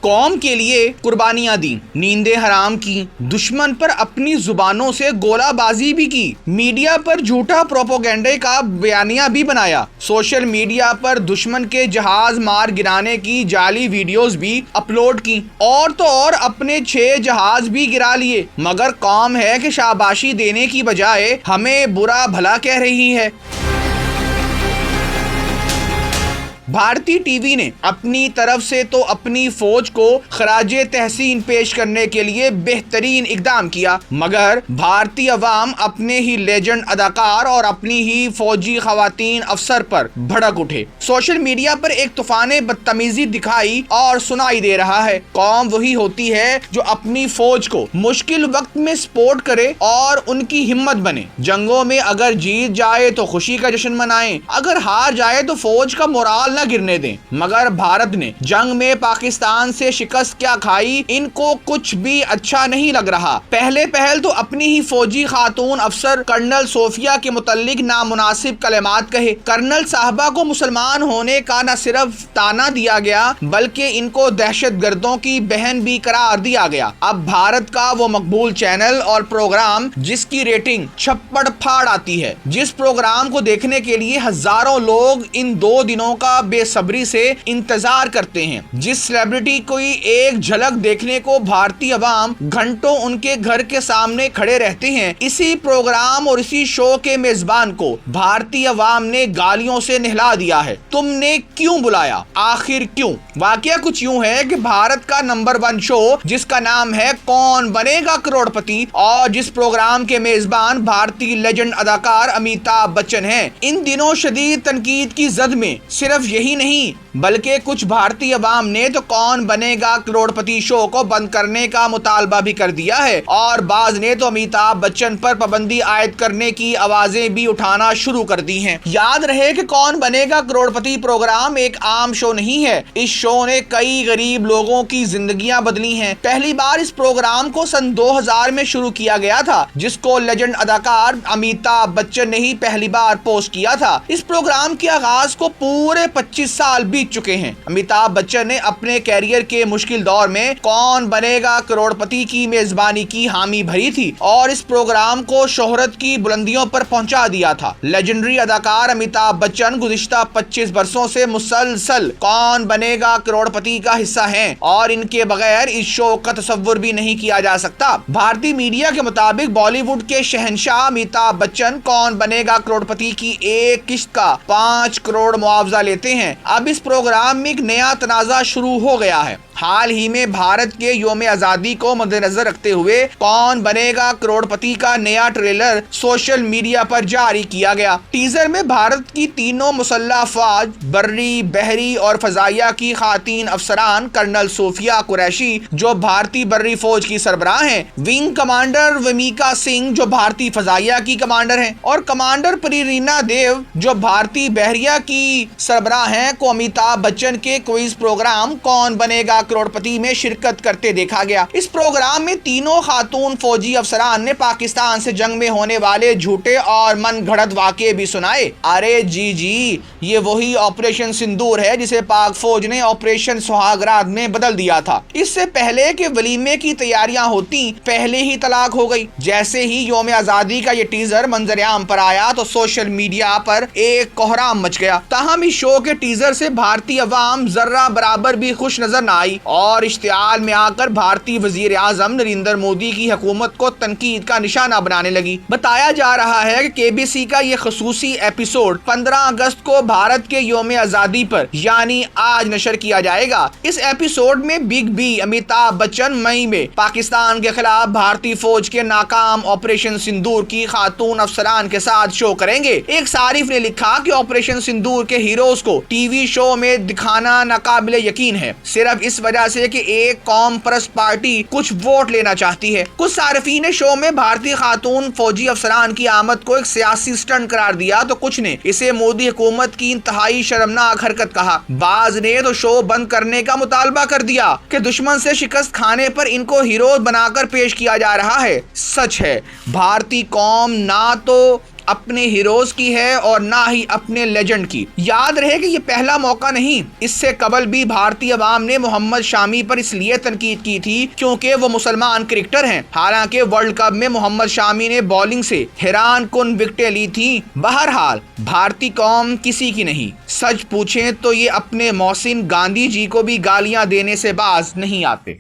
कौम के लिए कुर्बानियां दी, नींदें हराम की, दुश्मन पर अपनी जुबानों से गोलाबाजी भी की, मीडिया पर झूठा प्रोपोगेंडे का बयानिया भी बनाया, सोशल मीडिया पर दुश्मन के जहाज मार गिराने की जाली वीडियोस भी अपलोड की, और तो और अपने 6 जहाज भी गिरा लिए। मगर कौम है कि शाबाशी देने की बजाय हमें बुरा भला कह रही है। भारतीय टीवी ने अपनी तरफ से तो अपनी फौज को खराजे तहसीन पेश करने के लिए बेहतरीन इकदाम किया, मगर भारतीय अवाम अपने ही लेजेंड अदाकार और अपनी ही फौजी खवातीन अफसर पर भड़क उठे। सोशल मीडिया पर एक तूफान बदतमीजी दिखाई और सुनाई दे रहा है। कौम वही होती है जो अपनी फौज को मुश्किल वक्त में सपोर्ट करे और उनकी हिम्मत बने। जंगों में अगर जीत जाए तो खुशी का जश्न मनाएं, अगर हार जाए तो फौज का मोराल न गिरने दें। मगर भारत ने जंग में पाकिस्तान से शिकस्त क्या खाई, इनको कुछ भी अच्छा नहीं लग रहा। पहले पहल तो अपनी ही फौजी खातून अफसर कर्नल सोफिया के मुतालिक नामुनासिब कलेमात कहे। कर्नल साहबा को मुसलमान होने का न सिर्फ ताना दिया गया बल्कि इनको दहशत गर्दों की बहन भी करार दिया गया। अब भारत का वो मकबूल चैनल और प्रोग्राम जिसकी रेटिंग छप्पड़ फाड़ आती है, जिस प्रोग्राम को देखने के लिए हजारों लोग इन 2 दिनों का बेसब्री से इंतजार करते हैं, जिस सेलिब्रिटी को एक झलक देखने को भारतीय अवाम घंटों उनके घर के सामने खड़े रहते हैं, इसी प्रोग्राम और इसी शो के मेजबान को भारतीय अवाम ने गालियों से नहला दिया है। तुमने क्यों बुलाया, आखिर क्यों? वाकया कुछ यूं है कि भारत का नंबर 1 शो जिसका नाम है कौन बनेगा करोड़पति और जिस प्रोग्राम के मेजबान भारतीय लेजेंड अदाकार अमिताभ बच्चन हैं, इन दिनों शदीद तनकीद की जद में सिर्फ यही नहीं बल्कि कुछ भारतीय अवाम ने तो कौन बनेगा करोड़पति शो को बंद करने का मुतालबा भी कर दिया है और बाज ने तो अमिताभ बच्चन पर पाबंदी आयद करने की आवाजें भी उठाना शुरू कर दी हैं। याद रहे कि कौन बनेगा करोड़पति प्रोग्राम एक आम शो नहीं है। इस शो ने कई गरीब लोगों की जिंदगियां बदली हैं। पहली बार इस प्रोग्राम को सन 2000 में शुरू किया गया था, जिसको लेजेंड अदाकार अमिताभ बच्चन ने ही पहली बार पोस्ट किया था। इस प्रोग्राम के आगाज को पूरे 25 साल बीत चुके हैं। अमिताभ बच्चन ने अपने कैरियर के मुश्किल दौर में कौन बनेगा करोड़पति की मेजबानी की हामी भरी थी और इस प्रोग्राम को शोहरत की बुलंदियों पर पहुंचा दिया था। लेजेंडरी अदाकार अमिताभ बच्चन गुज़िश्ता 25 वर्षों से मुसलसल कौन बनेगा करोड़पति का हिस्सा हैं और इनके बगैर इस शो का तस्वुर भी नहीं किया जा सकता। भारतीय मीडिया के मुताबिक बॉलीवुड के शहंशाह अमिताभ बच्चन कौन बनेगा करोड़पति की एक किस्त का 5 करोड़ मुआवजा लेते हैं। अब इस प्रोग्राम में एक नया तनाज़ा शुरू हो गया है। हाल ही में भारत के यौम आज़ादी को मद्देनजर रखते हुए कौन बनेगा करोड़पति का नया ट्रेलर सोशल मीडिया पर जारी किया गया। टीजर में भारत की तीनों मुसल्लह अफवाज बर्री, बहरी और फजाइया की खातीन अफसरान कर्नल सोफिया कुरैशी जो भारतीय बर्री फौज की सरबराह हैं, विंग कमांडर वमीका सिंह जो भारतीय फजाइया की कमांडर हैं और कमांडर परिरीना देव जो भारतीय बहरिया की सरबराह हैं को अमिताभ बच्चन के क्विज प्रोग्राम कौन बनेगा करोड़पति में शिरकत करते देखा गया। इस प्रोग्राम में तीनों खातून फौजी अफसरान ने पाकिस्तान से जंग में होने वाले झूठे और मन घड़त वाक़े भी सुनाए। अरे जी ये वही ऑपरेशन सिंदूर है जिसे पाक फौज ने ऑपरेशन सुहागरात में बदल दिया था। इससे पहले कि वलीमे की तैयारियां होती पहले ही तलाक हो गई। जैसे ही यौम आज़ादी का ये टीजर मंजर-ए-आम पर आया तो सोशल मीडिया पर एक कोहराम मच गया। ताहम इस शो के टीजर से भारतीय अवाम जर्रा बराबर भी खुश नजर न आई और इश्तियाल में आकर भारतीय वजीर आजम नरेंद्र मोदी की हुकूमत को तनकीद का निशाना बनाने लगी। बताया जा रहा है कि केबीसी का ये खसूसी एपिसोड 15 अगस्त को भारत के यौम आज़ादी पर यानी आज नशर किया जाएगा। इस एपिसोड में बिग बी अमिताभ बच्चन मई में पाकिस्तान के खिलाफ भारतीय फौज के नाकाम ऑपरेशन सिंदूर की खातून अफसरान के साथ शो करेंगे। एक सारिफ ने लिखा कि ऑपरेशन सिंदूर के हीरोज को टीवी शो में दिखाना नाकाबिले यकीन है, सिर्फ इस वजह से कि एक कौम परस्त पार्टी कुछ वोट लेना चाहती है। कुछ सारिफीन शो में भारतीय खातून फौजी अफसरान की आमद को एक सियासी स्टंट करार दिया तो कुछ ने इसे मोदी हुकूमत की इंतहाई शर्मनाक हरकत कहा। बाज ने तो शो बंद करने का मुतालबा कर दिया कि दुश्मन से शिकस्त खाने पर इनको हीरो बनाकर पेश किया जा रहा है। सच है, भारतीय कौम ना तो अपने हीरोज की है और ना ही अपने लेजेंड की। याद रहे कि ये पहला मौका नहीं, इससे कबल भी भारतीय अवाम ने मोहम्मद शामी पर इसलिए तनकीद की थी क्योंकि वो मुसलमान क्रिकेटर हैं। हालांकि वर्ल्ड कप में मोहम्मद शामी ने बॉलिंग से हैरान कुन विकेटें ली थी। बहरहाल भारतीय कौम किसी की नहीं, सच पूछें तो ये अपने मोहसिन गांधी जी को भी गालियां देने से बाज नहीं आते।